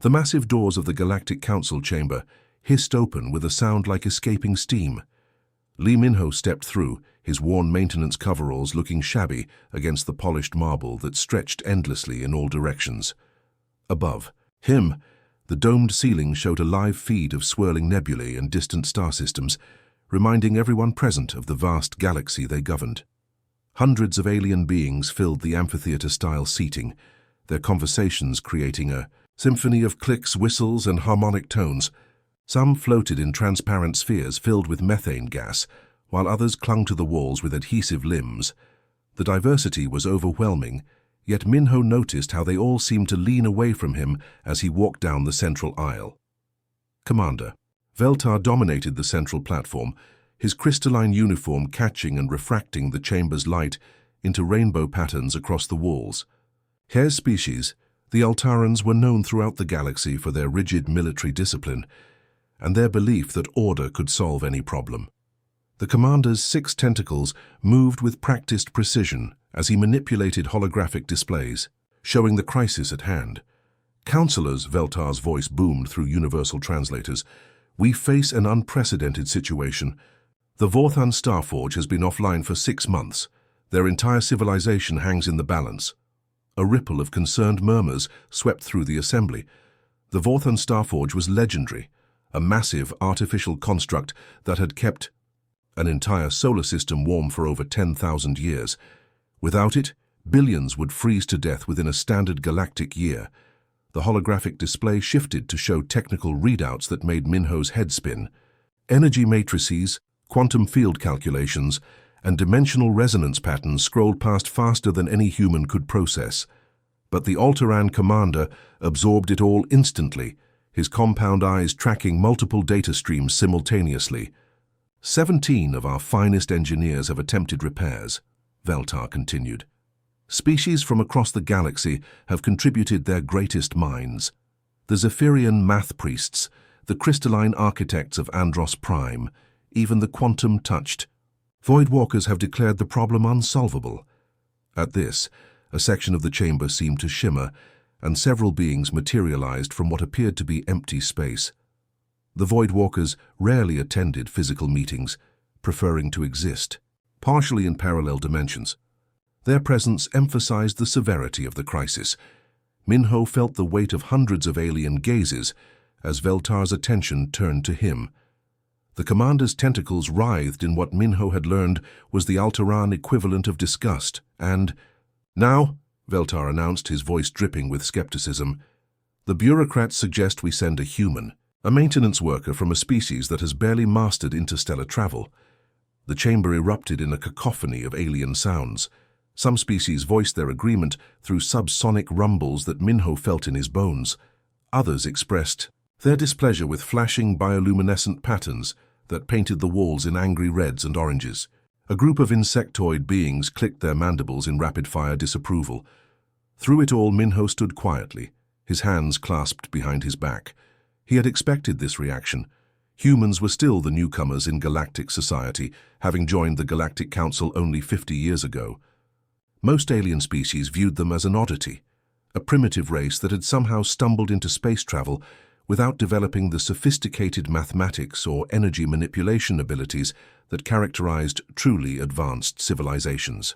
The massive doors of the Galactic Council chamber hissed open with a sound like escaping steam. Lee Min-ho stepped through, his worn maintenance coveralls looking shabby against the polished marble that stretched endlessly in all directions. Above him, the domed ceiling showed a live feed of swirling nebulae and distant star systems, reminding everyone present of the vast galaxy they governed. Hundreds of alien beings filled the amphitheater-style seating, their conversations creating a symphony of clicks, whistles, and harmonic tones. Some floated in transparent spheres filled with methane gas, while others clung to the walls with adhesive limbs. The diversity was overwhelming, yet Min-ho noticed how they all seemed to lean away from him as he walked down the central aisle. Commander Veltar dominated the central platform, his crystalline uniform catching and refracting the chamber's light into rainbow patterns across the walls. His species, the Altarans, were known throughout the galaxy for their rigid military discipline and their belief that order could solve any problem. The commander's 6 tentacles moved with practiced precision as he manipulated holographic displays, showing the crisis at hand. Counselors, Veltar's voice boomed through universal translators, we face an unprecedented situation. The Vorthan Starforge has been offline for 6 months. Their entire civilization hangs in the balance. A ripple of concerned murmurs swept through the assembly. The Vorthan Starforge was legendary, a massive artificial construct that had kept an entire solar system warm for over 10,000 years. Without it, billions would freeze to death within a standard galactic year. The holographic display shifted to show technical readouts that made Min-ho's head spin. Energy matrices, quantum field calculations, and dimensional resonance patterns scrolled past faster than any human could process. But the Altaran commander absorbed it all instantly, his compound eyes tracking multiple data streams simultaneously. 17 of our finest engineers have attempted repairs, Veltar continued. Species from across the galaxy have contributed their greatest minds. The Zephyrian math priests, the crystalline architects of Andros Prime, even the quantum-touched Voidwalkers have declared the problem unsolvable. At this, a section of the chamber seemed to shimmer, and several beings materialized from what appeared to be empty space. The Voidwalkers rarely attended physical meetings, preferring to exist, partially in parallel dimensions. Their presence emphasized the severity of the crisis. Min-ho felt the weight of hundreds of alien gazes as Veltar's attention turned to him. The commander's tentacles writhed in what Min-ho had learned was the Altaran equivalent of disgust, and, "Now," Veltar announced, his voice dripping with skepticism, "the bureaucrats suggest we send a human, a maintenance worker from a species that has barely mastered interstellar travel." The chamber erupted in a cacophony of alien sounds. Some species voiced their agreement through subsonic rumbles that Min-ho felt in his bones. Others expressed their displeasure with flashing bioluminescent patterns that painted the walls in angry reds and oranges. A group of insectoid beings clicked their mandibles in rapid-fire disapproval. Through it all, Min-ho stood quietly, his hands clasped behind his back. He had expected this reaction. Humans were still the newcomers in galactic society, having joined the Galactic Council only 50 years ago. Most alien species viewed them as an oddity, a primitive race that had somehow stumbled into space travel without developing the sophisticated mathematics or energy manipulation abilities that characterized truly advanced civilizations.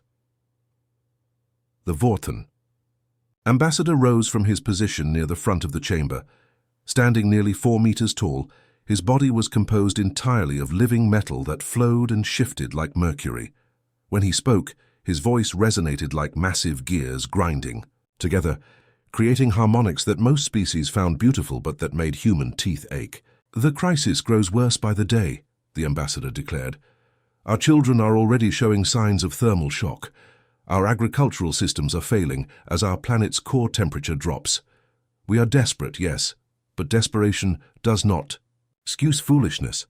The Vorthan. Ambassador rose from his position near the front of the chamber. Standing nearly 4 meters tall, his body was composed entirely of living metal that flowed and shifted like mercury. When he spoke, his voice resonated like massive gears grinding together, creating harmonics that most species found beautiful but that made human teeth ache. "The crisis grows worse by the day," the ambassador declared. "Our children are already showing signs of thermal shock. Our agricultural systems are failing as our planet's core temperature drops. We are desperate, yes, but desperation does not excuse foolishness."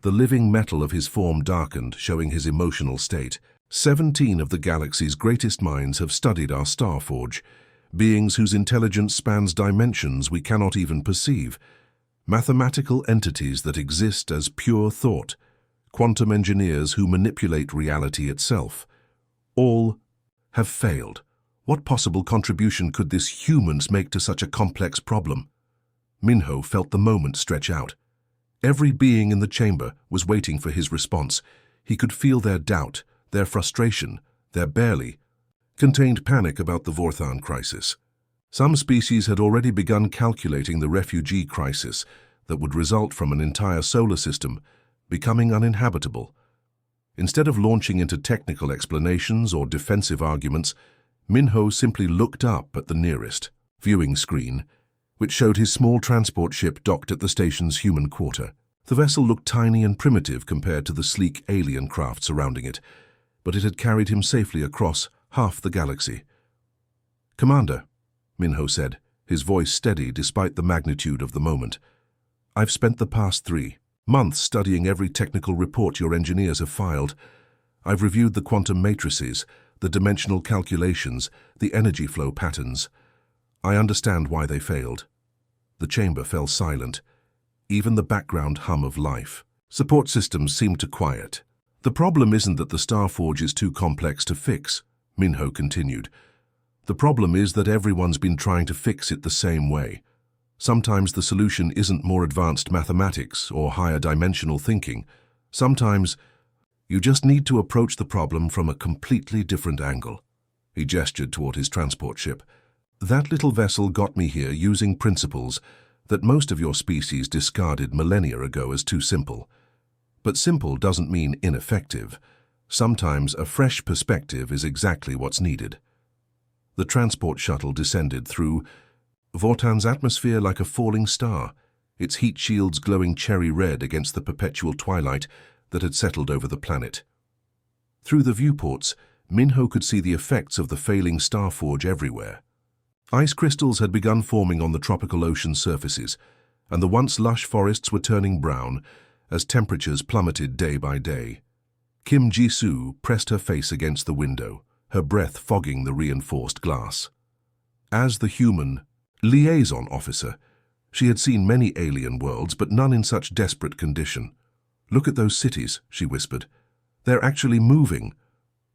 The living metal of his form darkened, showing his emotional state. 17 of the galaxy's greatest minds have studied our Starforge, beings whose intelligence spans dimensions we cannot even perceive, mathematical entities that exist as pure thought, quantum engineers who manipulate reality itself. All have failed. What possible contribution could this humans make to such a complex problem? Minho felt the moment stretch out. Every being in the chamber was waiting for his response. He could feel their doubt, their frustration, their barely contained panic about the Vorthan crisis. Some species had already begun calculating the refugee crisis that would result from an entire solar system becoming uninhabitable. Instead of launching into technical explanations or defensive arguments, Minho simply looked up at the nearest viewing screen, which showed his small transport ship docked at the station's human quarter. The vessel looked tiny and primitive compared to the sleek alien craft surrounding it, but it had carried him safely across half the galaxy. "Commander," Minho said, his voice steady despite the magnitude of the moment, "I've spent the past 3 months studying every technical report your engineers have filed. I've reviewed the quantum matrices, the dimensional calculations, the energy flow patterns. I understand why they failed." The chamber fell silent. Even the background hum of life. Support systems seemed to quiet. "The problem isn't that the Starforge is too complex to fix," Minho continued. "The problem is that everyone's been trying to fix it the same way. Sometimes the solution isn't more advanced mathematics or higher dimensional thinking. Sometimes you just need to approach the problem from a completely different angle." He gestured toward his transport ship. "That little vessel got me here using principles that most of your species discarded millennia ago as too simple. But simple doesn't mean ineffective. Sometimes a fresh perspective is exactly what's needed." The transport shuttle descended through Vortan's atmosphere like a falling star, its heat shields glowing cherry red against the perpetual twilight that had settled over the planet. Through the viewports, Minho could see the effects of the failing Starforge everywhere. Ice crystals had begun forming on the tropical ocean surfaces, and the once lush forests were turning brown as temperatures plummeted day by day. Kim Jisoo pressed her face against the window, her breath fogging the reinforced glass. As the human liaison officer, she had seen many alien worlds, but none in such desperate condition. "Look at those cities," she whispered. "They're actually moving."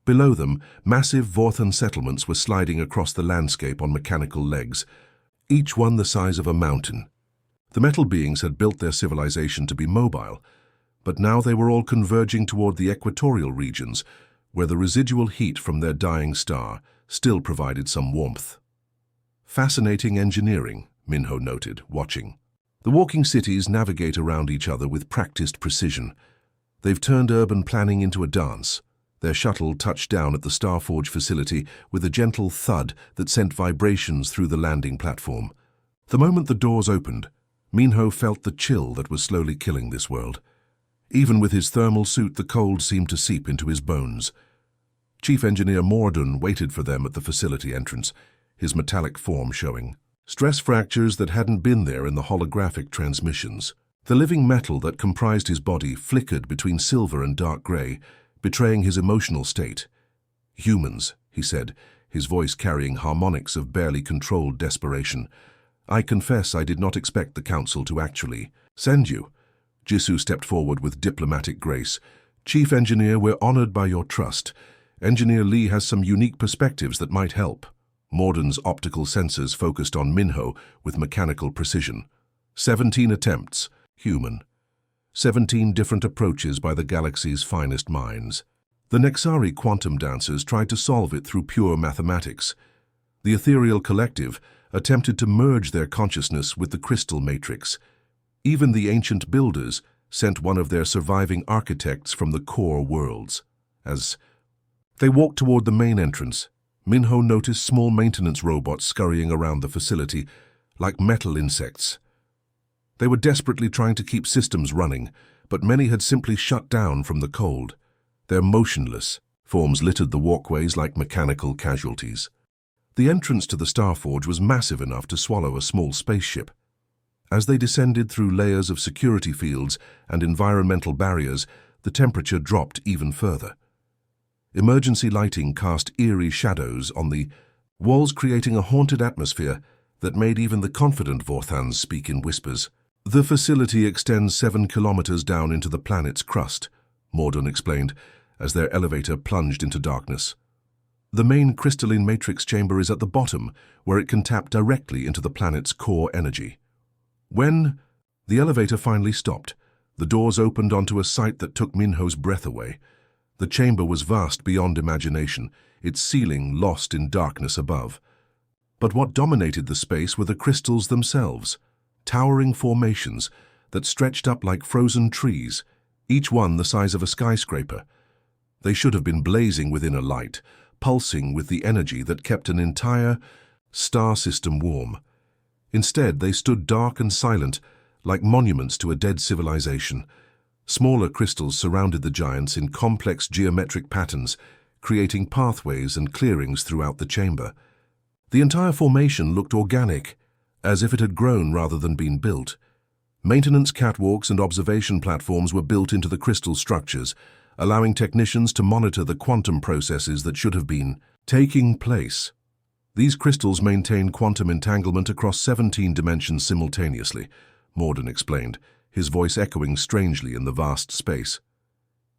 Below them, massive Vorthan settlements were sliding across the landscape on mechanical legs, each one the size of a mountain. The metal beings had built their civilization to be mobile, but now they were all converging toward the equatorial regions, where the residual heat from their dying star still provided some warmth. "Fascinating engineering," Minho noted, watching. "The walking cities navigate around each other with practiced precision. They've turned urban planning into a dance." Their shuttle touched down at the Starforge facility with a gentle thud that sent vibrations through the landing platform. The moment the doors opened, Minho felt the chill that was slowly killing this world. Even with his thermal suit, the cold seemed to seep into his bones. Chief Engineer Mordun waited for them at the facility entrance, his metallic form showing. Stress fractures that hadn't been there in the holographic transmissions. The living metal that comprised his body flickered between silver and dark gray, betraying his emotional state. "Humans," he said, his voice carrying harmonics of barely controlled desperation. "I confess I did not expect the Council to actually send you." Jisoo stepped forward with diplomatic grace. "Chief Engineer, we're honored by your trust. Engineer Lee has some unique perspectives that might help." Mordun's optical sensors focused on Minho with mechanical precision. 17 attempts, human. 17 different approaches by the galaxy's finest minds. The Nexari quantum dancers tried to solve it through pure mathematics. The ethereal collective attempted to merge their consciousness with the crystal matrix. Even the ancient builders sent one of their surviving architects from the core worlds. As they walked toward the main entrance, Minho noticed small maintenance robots scurrying around the facility like metal insects. They were desperately trying to keep systems running, but many had simply shut down from the cold. Their motionless forms littered the walkways like mechanical casualties. The entrance to the Starforge was massive enough to swallow a small spaceship. As they descended through layers of security fields and environmental barriers, the temperature dropped even further. Emergency lighting cast eerie shadows on the walls, creating a haunted atmosphere that made even the confident Vorthans speak in whispers. "The facility extends 7 kilometers down into the planet's crust," Mordun explained, as their elevator plunged into darkness. "The main crystalline matrix chamber is at the bottom, where it can tap directly into the planet's core energy." When the elevator finally stopped, the doors opened onto a sight that took Minho's breath away. The chamber was vast beyond imagination, its ceiling lost in darkness above. But what dominated the space were the crystals themselves, towering formations that stretched up like frozen trees, each one the size of a skyscraper. They should have been blazing within a light, pulsing with the energy that kept an entire star system warm. Instead, they stood dark and silent, like monuments to a dead civilization. Smaller crystals surrounded the giants in complex geometric patterns, creating pathways and clearings throughout the chamber. The entire formation looked organic, as if it had grown rather than been built. Maintenance catwalks and observation platforms were built into the crystal structures, allowing technicians to monitor the quantum processes that should have been taking place. These crystals maintain quantum entanglement across 17 dimensions simultaneously, Morden explained, his voice echoing strangely in the vast space.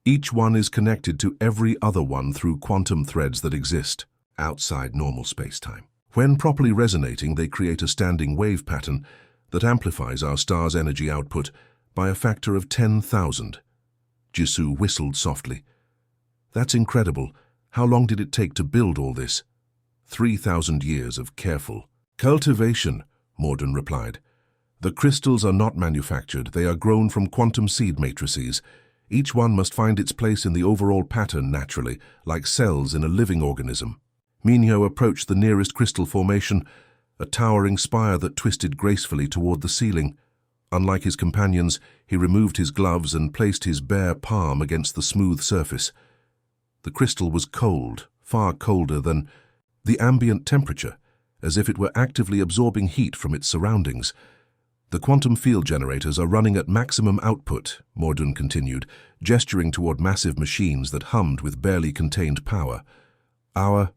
Each one is connected to every other one through quantum threads that exist outside normal space-time. When properly resonating, they create a standing wave pattern that amplifies our star's energy output by a factor of 10,000. Jisoo whistled softly. That's incredible. How long did it take to build all this? 3,000 years of careful cultivation, Morden replied. The crystals are not manufactured, they are grown from quantum seed matrices. Each one must find its place in the overall pattern naturally, like cells in a living organism. Minho approached the nearest crystal formation, a towering spire that twisted gracefully toward the ceiling. Unlike his companions, he removed his gloves and placed his bare palm against the smooth surface. The crystal was cold, far colder than the ambient temperature, as if it were actively absorbing heat from its surroundings. The quantum field generators are running at maximum output, Morden continued, gesturing toward massive machines that hummed with barely contained power. Our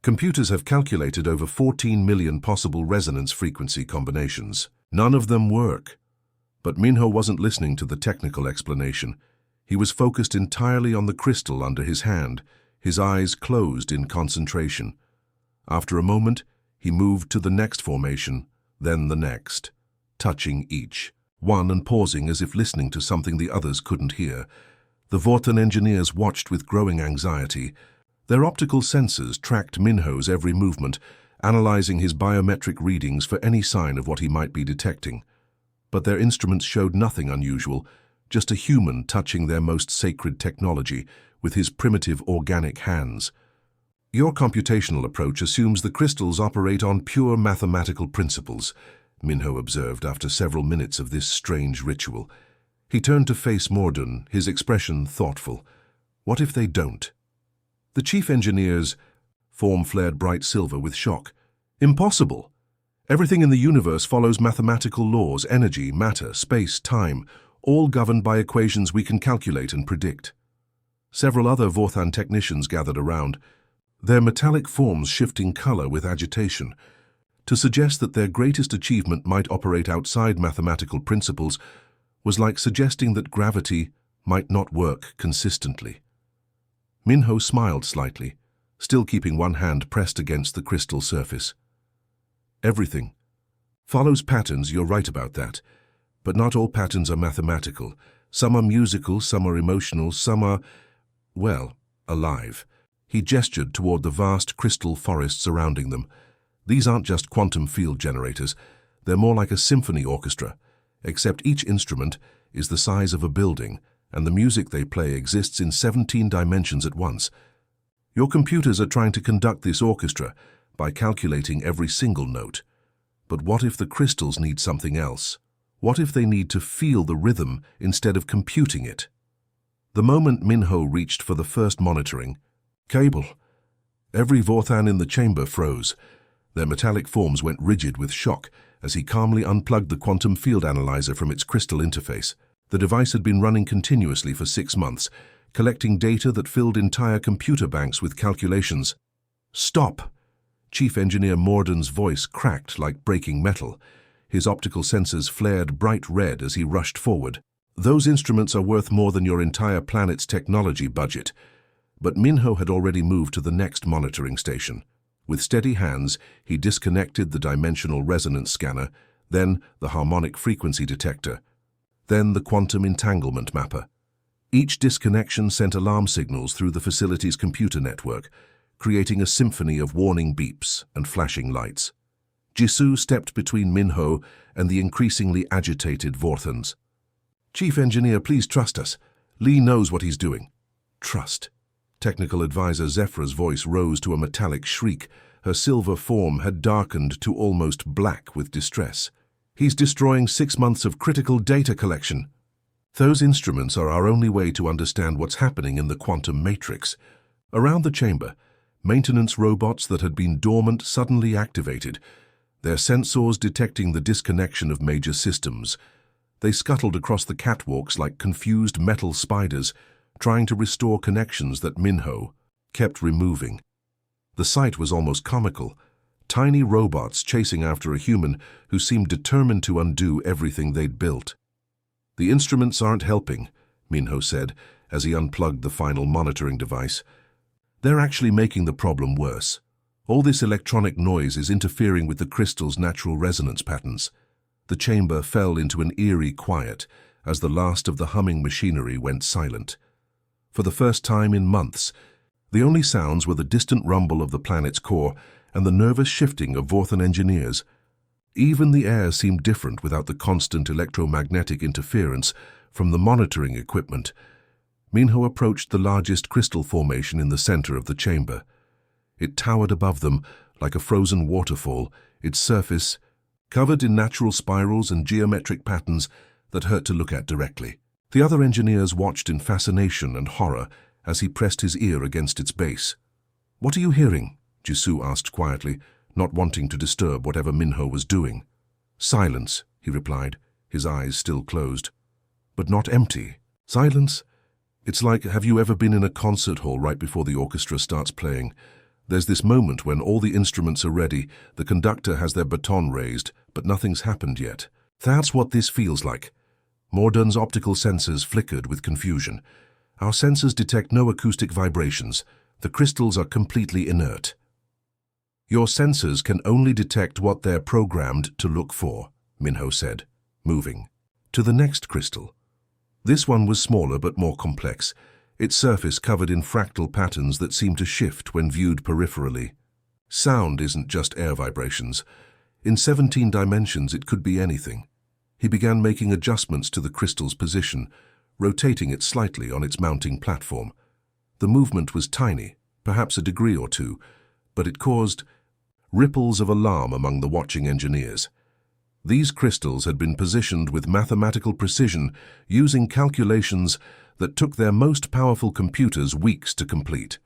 computers have calculated over 14 million possible resonance frequency combinations. None of them work. But Minho wasn't listening to the technical explanation. He was focused entirely on the crystal under his hand, his eyes closed in concentration. After a moment, he moved to the next formation, then the next, touching each one and pausing as if listening to something the others couldn't hear. The Vorten engineers watched with growing anxiety. Their optical sensors tracked Minho's every movement, analyzing his biometric readings for any sign of what he might be detecting. But their instruments showed nothing unusual, just a human touching their most sacred technology with his primitive organic hands. Your computational approach assumes the crystals operate on pure mathematical principles, Minho observed after several minutes of this strange ritual. He turned to face Morden, his expression thoughtful. What if they don't? The chief engineer's form flared bright silver with shock. Impossible! Everything in the universe follows mathematical laws, energy, matter, space, time, all governed by equations we can calculate and predict. Several other Vorthan technicians gathered around, their metallic forms shifting color with agitation. To suggest that their greatest achievement might operate outside mathematical principles was like suggesting that gravity might not work consistently. Minho smiled slightly, still keeping one hand pressed against the crystal surface. Everything follows patterns, you're right about that, but not all patterns are mathematical. Some are musical, some are emotional, some are, well, alive. He gestured toward the vast crystal forest surrounding them. These aren't just quantum field generators, they're more like a symphony orchestra, except each instrument is the size of a building, and the music they play exists in 17 dimensions at once. Your computers are trying to conduct this orchestra by calculating every single note. But what if the crystals need something else? What if they need to feel the rhythm instead of computing it? The moment Minho reached for the first monitoring cable, every Vorthan in the chamber froze. Their metallic forms went rigid with shock as he calmly unplugged the quantum field analyzer from its crystal interface. The device had been running continuously for 6 months, collecting data that filled entire computer banks with calculations. Stop! Chief Engineer Morden's voice cracked like breaking metal. His optical sensors flared bright red as he rushed forward. Those instruments are worth more than your entire planet's technology budget. But Minho had already moved to the next monitoring station. With steady hands, he disconnected the dimensional resonance scanner, then the harmonic frequency detector, then the quantum entanglement mapper. Each disconnection sent alarm signals through the facility's computer network, creating a symphony of warning beeps and flashing lights. Jisoo stepped between Minho and the increasingly agitated Vorthans. "Chief Engineer, please trust us. Lee knows what he's doing." "Trust." Technical advisor Zephra's voice rose to a metallic shriek. Her silver form had darkened to almost black with distress. "He's destroying 6 months of critical data collection." "Those instruments are our only way to understand what's happening in the quantum matrix." Around the chamber, maintenance robots that had been dormant suddenly activated, their sensors detecting the disconnection of major systems. They scuttled across the catwalks like confused metal spiders, trying to restore connections that Minho kept removing. The sight was almost comical. Tiny robots chasing after a human who seemed determined to undo everything they'd built. "The instruments aren't helping," Minho said as he unplugged the final monitoring device. "They're actually making the problem worse. All this electronic noise is interfering with the crystal's natural resonance patterns." The chamber fell into an eerie quiet as the last of the humming machinery went silent. For the first time in months, the only sounds were the distant rumble of the planet's core and the nervous shifting of Vorthan engineers. Even the air seemed different without the constant electromagnetic interference from the monitoring equipment. Minho approached the largest crystal formation in the center of the chamber. It towered above them like a frozen waterfall, its surface covered in natural spirals and geometric patterns that hurt to look at directly. The other engineers watched in fascination and horror as he pressed his ear against its base. "What are you hearing?" Jisoo asked quietly, not wanting to disturb whatever Minho was doing. "Silence," he replied, his eyes still closed. "But not empty. Silence? It's like, have you ever been in a concert hall right before the orchestra starts playing? There's this moment when all the instruments are ready, the conductor has their baton raised, but nothing's happened yet. That's what this feels like." Morden's optical sensors flickered with confusion. "Our sensors detect no acoustic vibrations. The crystals are completely inert." "Your sensors can only detect what they're programmed to look for," Minho said, moving to the next crystal. This one was smaller but more complex, its surface covered in fractal patterns that seemed to shift when viewed peripherally. Sound isn't just air vibrations. In 17 dimensions it could be anything. He began making adjustments to the crystal's position, rotating it slightly on its mounting platform. The movement was tiny, perhaps a degree or two, but it caused ripples of alarm among the watching engineers. These crystals had been positioned with mathematical precision, using calculations that took their most powerful computers weeks to complete.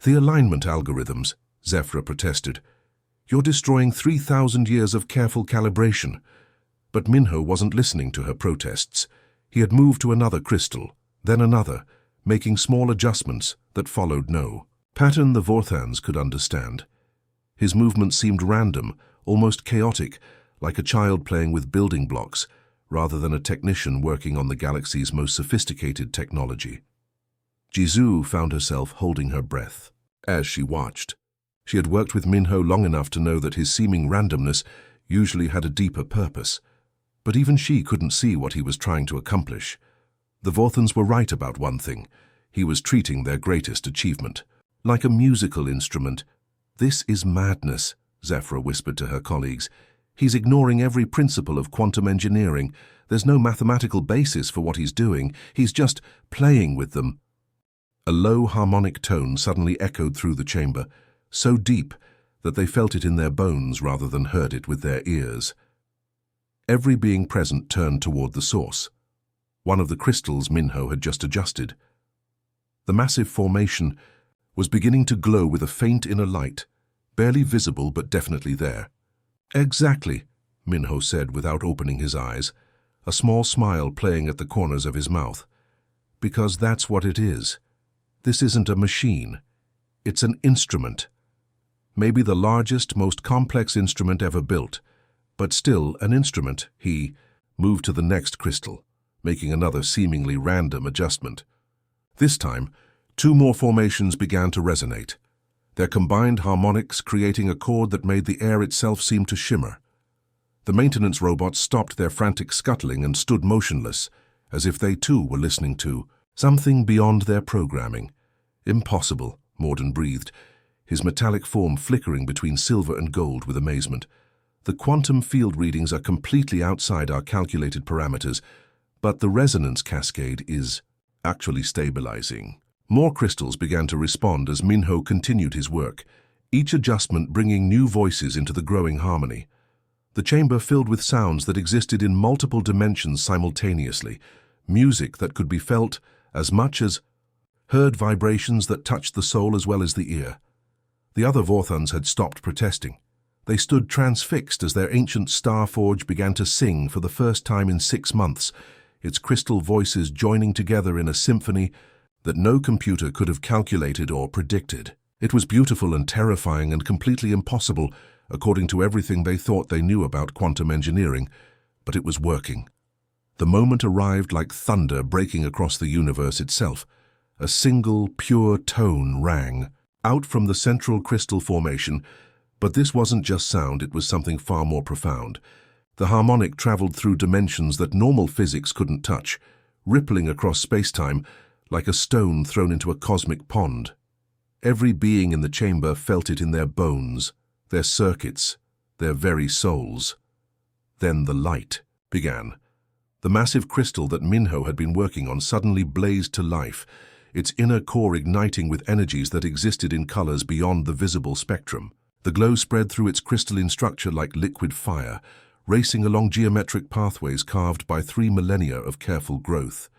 "The alignment algorithms," Zephra protested. "You're destroying 3,000 years of careful calibration." But Minho wasn't listening to her protests. He had moved to another crystal, then another, making small adjustments that followed no pattern the Vorthans could understand. His movements seemed random, almost chaotic, like a child playing with building blocks, rather than a technician working on the galaxy's most sophisticated technology. Jisoo found herself holding her breath as she watched. She had worked with Minho long enough to know that his seeming randomness usually had a deeper purpose. But even she couldn't see what he was trying to accomplish. The Vorthans were right about one thing. He was treating their greatest achievement like a musical instrument. "This is madness," Zephra whispered to her colleagues. "He's ignoring every principle of quantum engineering. There's no mathematical basis for what he's doing. He's just playing with them." A low harmonic tone suddenly echoed through the chamber, so deep that they felt it in their bones rather than heard it with their ears. Every being present turned toward the source. One of the crystals Minho had just adjusted. The massive formation was beginning to glow with a faint inner light, barely visible but definitely there. "Exactly," Minho said without opening his eyes, a small smile playing at the corners of his mouth. "Because that's what it is. This isn't a machine. It's an instrument. Maybe the largest, most complex instrument ever built, but still an instrument." He moved to the next crystal, making another seemingly random adjustment. This time, 2 more formations began to resonate, their combined harmonics creating a chord that made the air itself seem to shimmer. The maintenance robots stopped their frantic scuttling and stood motionless, as if they too were listening to something beyond their programming. Impossible, Morden breathed, his metallic form flickering between silver and gold with amazement. The quantum field readings are completely outside our calculated parameters, but the resonance cascade is actually stabilizing. More crystals began to respond as Minho continued his work, each adjustment bringing new voices into the growing harmony. The chamber filled with sounds that existed in multiple dimensions simultaneously, music that could be felt as much as heard, vibrations that touched the soul as well as the ear. The other Vorthans had stopped protesting. They stood transfixed as their ancient star forge began to sing for the first time in 6 months, its crystal voices joining together in a symphony that no computer could have calculated or predicted. It was beautiful and terrifying and completely impossible, according to everything they thought they knew about quantum engineering, but it was working. The moment arrived like thunder breaking across the universe itself. A single, pure tone rang out from the central crystal formation, but this wasn't just sound, it was something far more profound. The harmonic traveled through dimensions that normal physics couldn't touch, rippling across space-time like a stone thrown into a cosmic pond. Every being in the chamber felt it in their bones, their circuits, their very souls. Then the light began. The massive crystal that Minho had been working on suddenly blazed to life, its inner core igniting with energies that existed in colors beyond the visible spectrum. The glow spread through its crystalline structure like liquid fire, racing along geometric pathways carved by 3 millennia of careful growth.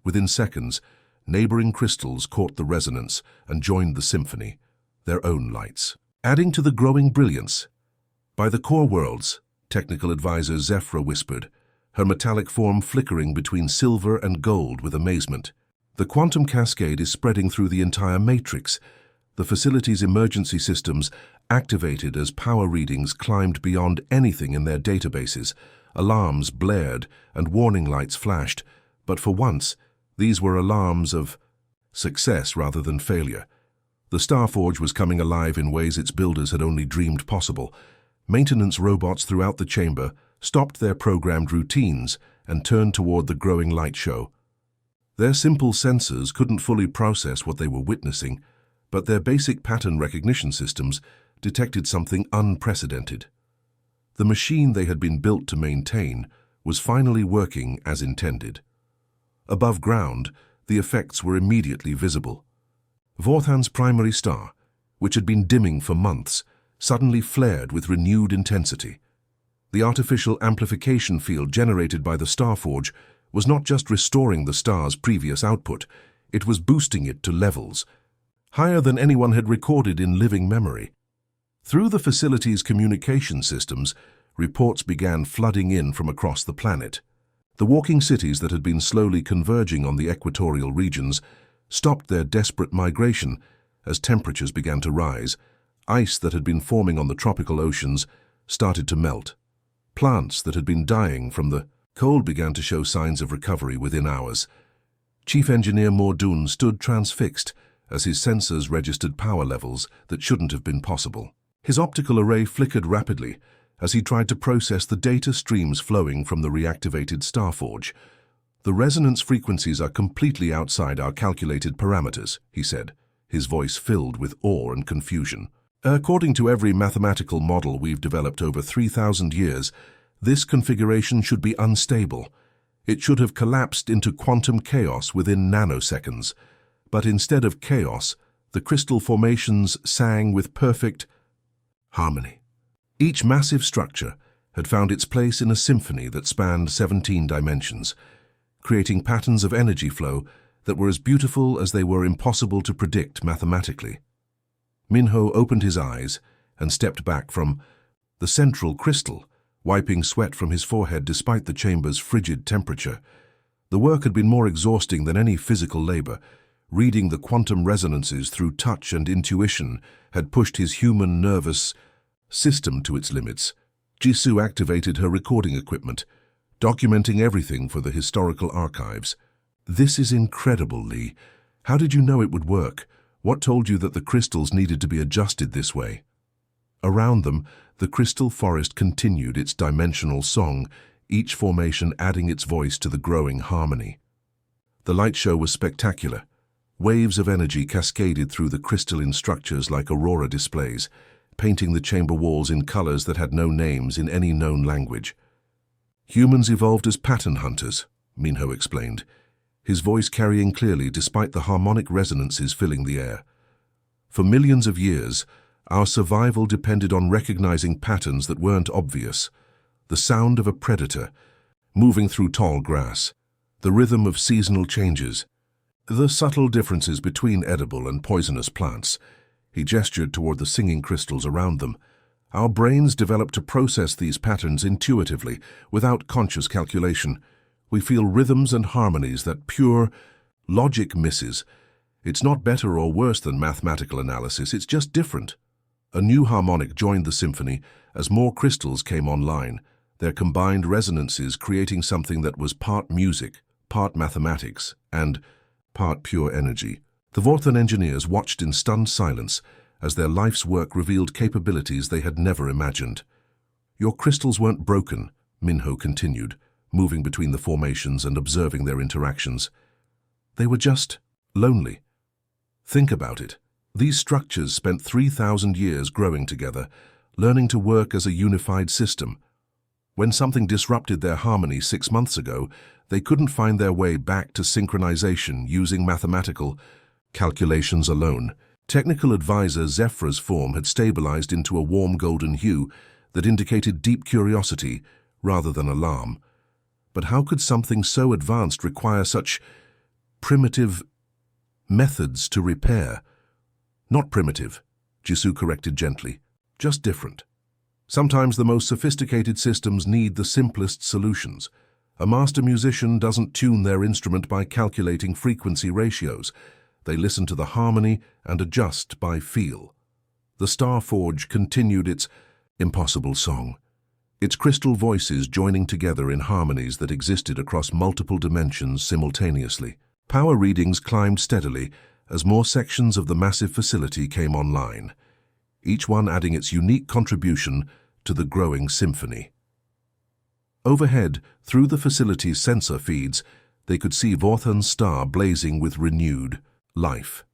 Within seconds, neighboring crystals caught the resonance and joined the symphony, their own lights, adding to the growing brilliance. By the core worlds, technical advisor Zephyra whispered, her metallic form flickering between silver and gold with amazement. The quantum cascade is spreading through the entire matrix. The facility's emergency systems activated as power readings climbed beyond anything in their databases. Alarms blared and warning lights flashed, but for once, these were alarms of success rather than failure. The Starforge was coming alive in ways its builders had only dreamed possible. Maintenance robots throughout the chamber stopped their programmed routines and turned toward the growing light show. Their simple sensors couldn't fully process what they were witnessing, but their basic pattern recognition systems detected something unprecedented. The machine they had been built to maintain was finally working as intended. Above ground, the effects were immediately visible. Vorthan's primary star, which had been dimming for months, suddenly flared with renewed intensity. The artificial amplification field generated by the Starforge was not just restoring the star's previous output, it was boosting it to levels higher than anyone had recorded in living memory. Through the facility's communication systems, reports began flooding in from across the planet. The walking cities that had been slowly converging on the equatorial regions stopped their desperate migration as temperatures began to rise. Ice that had been forming on the tropical oceans started to melt. Plants that had been dying from the cold began to show signs of recovery within hours. Chief Engineer Mordoun stood transfixed as his sensors registered power levels that shouldn't have been possible. His optical array flickered rapidly as he tried to process the data streams flowing from the reactivated Starforge. "The resonance frequencies are completely outside our calculated parameters," he said, his voice filled with awe and confusion. "According to every mathematical model we've developed over 3,000 years, this configuration should be unstable. It should have collapsed into quantum chaos within nanoseconds. But instead of chaos, the crystal formations sang with perfect harmony. Each massive structure had found its place in a symphony that spanned 17 dimensions, creating patterns of energy flow that were as beautiful as they were impossible to predict mathematically." Minho opened his eyes and stepped back from the central crystal, wiping sweat from his forehead despite the chamber's frigid temperature. The work had been more exhausting than any physical labor. Reading the quantum resonances through touch and intuition had pushed his human nervous system to its limits. Jisoo activated her recording equipment, documenting everything for the historical archives. "This is incredible, Lee. How did you know it would work? What told you that the crystals needed to be adjusted this way?" Around them, the crystal forest continued its dimensional song, each formation adding its voice to the growing harmony. The light show was spectacular. Waves of energy cascaded through the crystalline structures like aurora displays, painting the chamber walls in colors that had no names in any known language. Humans evolved as pattern hunters, Minho explained, his voice carrying clearly despite the harmonic resonances filling the air. For millions of years, our survival depended on recognizing patterns that weren't obvious. The sound of a predator, moving through tall grass, the rhythm of seasonal changes, the subtle differences between edible and poisonous plants. He gestured toward the singing crystals around them. Our brains developed to process these patterns intuitively, without conscious calculation. We feel rhythms and harmonies that pure logic misses. It's not better or worse than mathematical analysis, it's just different. A new harmonic joined the symphony as more crystals came online, their combined resonances creating something that was part music, part mathematics, and part pure energy. The Vorthan engineers watched in stunned silence as their life's work revealed capabilities they had never imagined. Your crystals weren't broken, Minho continued, moving between the formations and observing their interactions. They were just lonely. Think about it. These structures spent 3,000 years growing together, learning to work as a unified system. When something disrupted their harmony 6 months ago, they couldn't find their way back to synchronization using mathematical calculations alone. Technical advisor Zephra's form had stabilized into a warm golden hue that indicated deep curiosity rather than alarm. But how could something so advanced require such primitive methods to repair? Not primitive, Jisoo corrected gently, just different. Sometimes the most sophisticated systems need the simplest solutions. A master musician doesn't tune their instrument by calculating frequency ratios. They listen to the harmony and adjust by feel. The Star Forge continued its impossible song, its crystal voices joining together in harmonies that existed across multiple dimensions simultaneously. Power readings climbed steadily as more sections of the massive facility came online, each one adding its unique contribution to the growing symphony. Overhead, through the facility's sensor feeds, they could see Vorthan's star blazing with renewed life.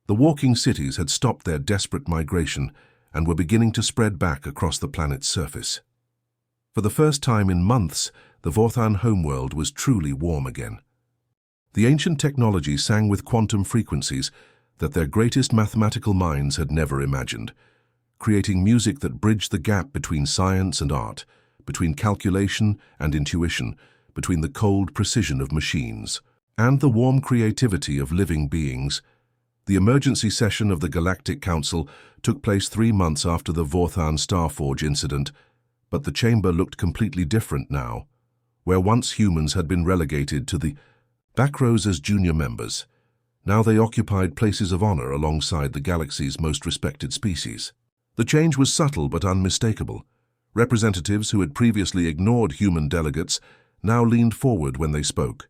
The walking cities had stopped their desperate migration and were beginning to spread back across the planet's surface. For the first time in months, the Vorthan homeworld was truly warm again. The ancient technology sang with quantum frequencies that their greatest mathematical minds had never imagined, creating music that bridged the gap between science and art, between calculation and intuition, between the cold precision of machines and the warm creativity of living beings. The emergency session of the Galactic Council took place 3 months after the Vorthan Starforge incident, but the chamber looked completely different now. Where once humans had been relegated to the back rows as junior members, now they occupied places of honor alongside the galaxy's most respected species. The change was subtle but unmistakable. Representatives who had previously ignored human delegates now leaned forward when they spoke.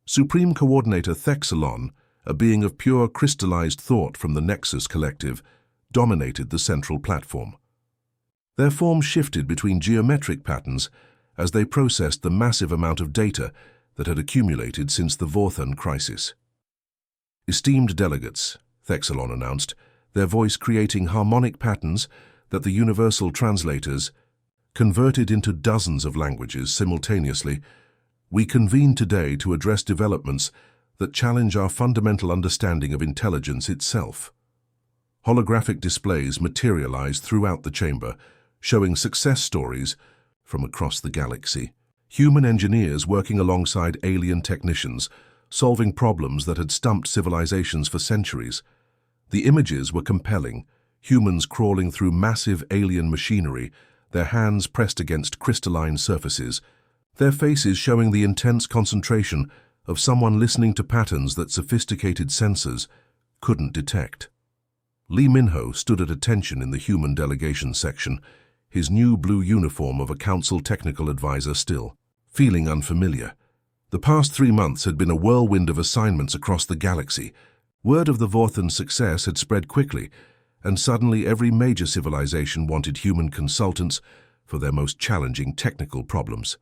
Supreme Coordinator Thexalon, a being of pure crystallized thought from the Nexus Collective, dominated the central platform. Their form shifted between geometric patterns as they processed the massive amount of data that had accumulated since the Vorthan crisis. Esteemed delegates, Thexalon announced, their voice creating harmonic patterns that the universal translators converted into dozens of languages simultaneously. We convene today to address developments that challenge our fundamental understanding of intelligence itself. Holographic displays materialized throughout the chamber, showing success stories from across the galaxy. Human engineers working alongside alien technicians, solving problems that had stumped civilizations for centuries. The images were compelling, humans crawling through massive alien machinery, their hands pressed against crystalline surfaces, their faces showing the intense concentration of someone listening to patterns that sophisticated sensors couldn't detect. Lee Minho stood at attention in the human delegation section, his new blue uniform of a council technical advisor still feeling unfamiliar. The past 3 months had been a whirlwind of assignments across the galaxy. Word of the Vorthan's success had spread quickly, and suddenly every major civilization wanted human consultants for their most challenging technical problems.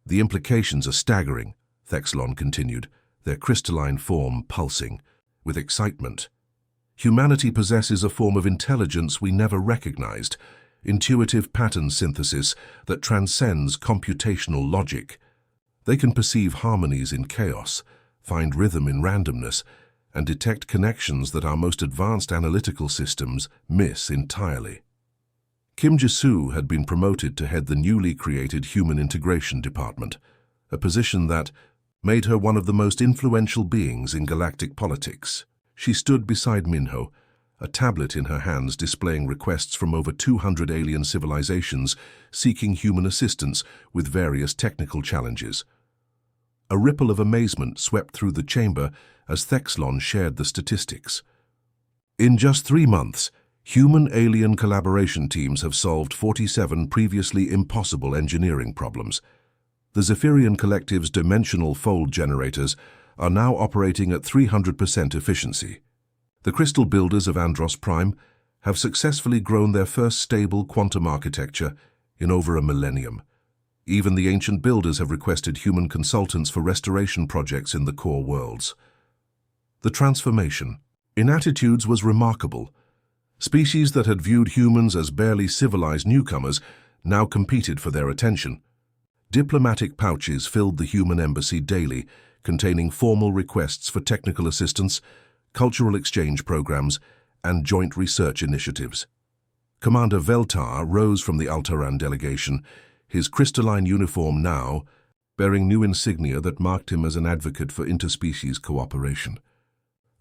The implications are staggering, Thexlon continued, their crystalline form pulsing with excitement. Humanity possesses a form of intelligence we never recognized, intuitive pattern synthesis that transcends computational logic. They can perceive harmonies in chaos, find rhythm in randomness, and detect connections that our most advanced analytical systems miss entirely. Kim Jisoo had been promoted to head the newly created Human Integration Department, a position that made her one of the most influential beings in galactic politics. She stood beside Minho, a tablet in her hands displaying requests from over 200 alien civilizations seeking human assistance with various technical challenges. A ripple of amazement swept through the chamber as Thexlon shared the statistics. In just 3 months, human-alien collaboration teams have solved 47 previously impossible engineering problems. The Zephyrian Collective's dimensional fold generators are now operating at 300% efficiency. The crystal builders of Andros Prime have successfully grown their first stable quantum architecture in over a millennium. Even the ancient builders have requested human consultants for restoration projects in the core worlds. The transformation in attitudes was remarkable. Species that had viewed humans as barely civilized newcomers now competed for their attention. Diplomatic pouches filled the human embassy daily, containing formal requests for technical assistance, cultural exchange programs, and joint research initiatives. Commander Veltar rose from the Altaran delegation, his crystalline uniform now bearing new insignia that marked him as an advocate for interspecies cooperation.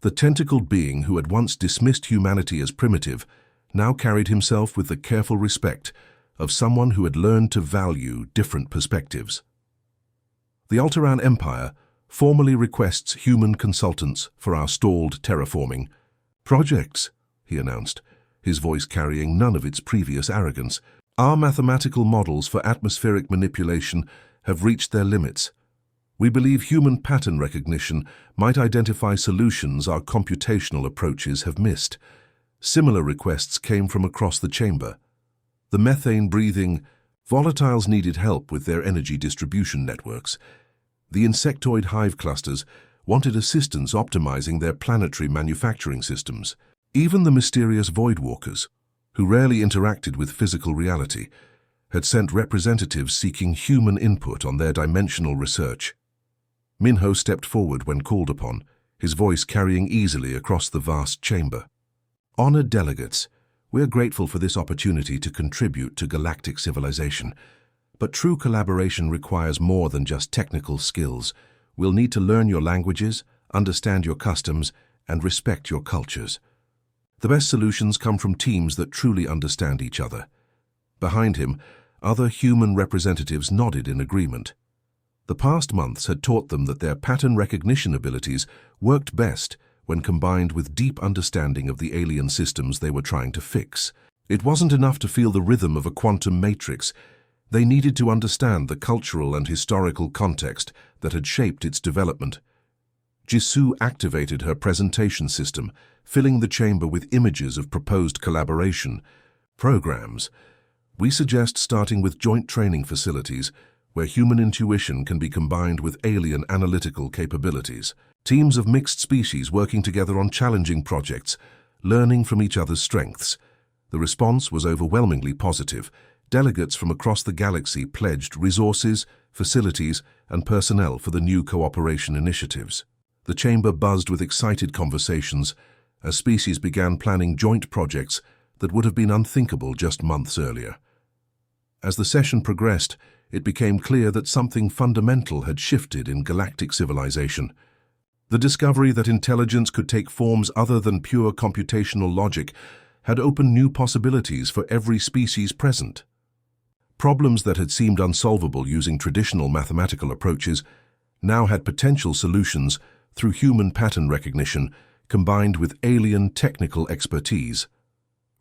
The tentacled being who had once dismissed humanity as primitive now carried himself with the careful respect of someone who had learned to value different perspectives. The Altaran Empire formally requests human consultants for our stalled terraforming projects, he announced, his voice carrying none of its previous arrogance. Our mathematical models for atmospheric manipulation have reached their limits. We believe human pattern recognition might identify solutions our computational approaches have missed. Similar requests came from across the chamber. The methane-breathing volatiles needed help with their energy distribution networks. The insectoid hive clusters wanted assistance optimizing their planetary manufacturing systems. Even the mysterious voidwalkers, who rarely interacted with physical reality, had sent representatives seeking human input on their dimensional research. Minho stepped forward when called upon, his voice carrying easily across the vast chamber. Honored delegates, we are grateful for this opportunity to contribute to galactic civilization. But true collaboration requires more than just technical skills. We'll need to learn your languages, understand your customs, and respect your cultures. The best solutions come from teams that truly understand each other. Behind him, other human representatives nodded in agreement. The past months had taught them that their pattern recognition abilities worked best when combined with deep understanding of the alien systems they were trying to fix. It wasn't enough to feel the rhythm of a quantum matrix. They needed to understand the cultural and historical context that had shaped its development. Jisoo activated her presentation system, filling the chamber with images of proposed collaboration programs. We suggest starting with joint training facilities where human intuition can be combined with alien analytical capabilities. Teams of mixed species working together on challenging projects, learning from each other's strengths. The response was overwhelmingly positive. Delegates from across the galaxy pledged resources, facilities, and personnel for the new cooperation initiatives. The chamber buzzed with excited conversations as species began planning joint projects that would have been unthinkable just months earlier. As the session progressed, it became clear that something fundamental had shifted in galactic civilization. The discovery that intelligence could take forms other than pure computational logic had opened new possibilities for every species present. Problems that had seemed unsolvable using traditional mathematical approaches now had potential solutions through human pattern recognition combined with alien technical expertise.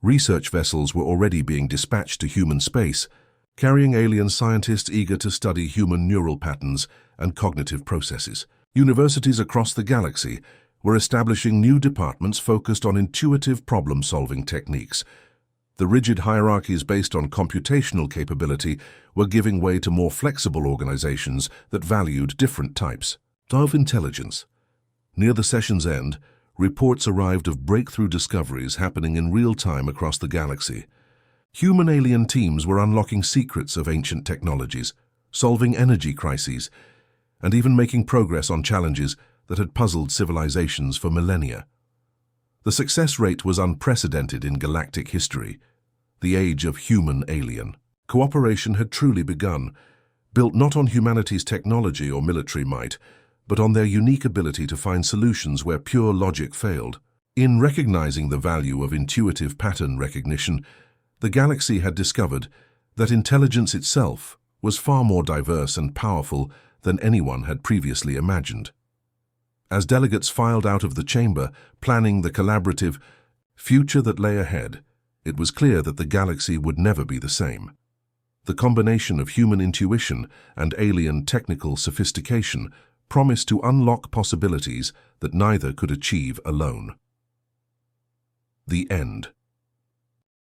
Research vessels were already being dispatched to human space, carrying alien scientists eager to study human neural patterns and cognitive processes. Universities across the galaxy were establishing new departments focused on intuitive problem-solving techniques. The rigid hierarchies based on computational capability were giving way to more flexible organizations that valued different types of intelligence. Near the session's end, reports arrived of breakthrough discoveries happening in real time across the galaxy. Human-alien teams were unlocking secrets of ancient technologies, solving energy crises, and even making progress on challenges that had puzzled civilizations for millennia. The success rate was unprecedented in galactic history, the age of human-alien. Cooperation had truly begun, built not on humanity's technology or military might, but on their unique ability to find solutions where pure logic failed. In recognizing the value of intuitive pattern recognition, the galaxy had discovered that intelligence itself was far more diverse and powerful than anyone had previously imagined. As delegates filed out of the chamber, planning the collaborative future that lay ahead, it was clear that the galaxy would never be the same. The combination of human intuition and alien technical sophistication promised to unlock possibilities that neither could achieve alone. The end.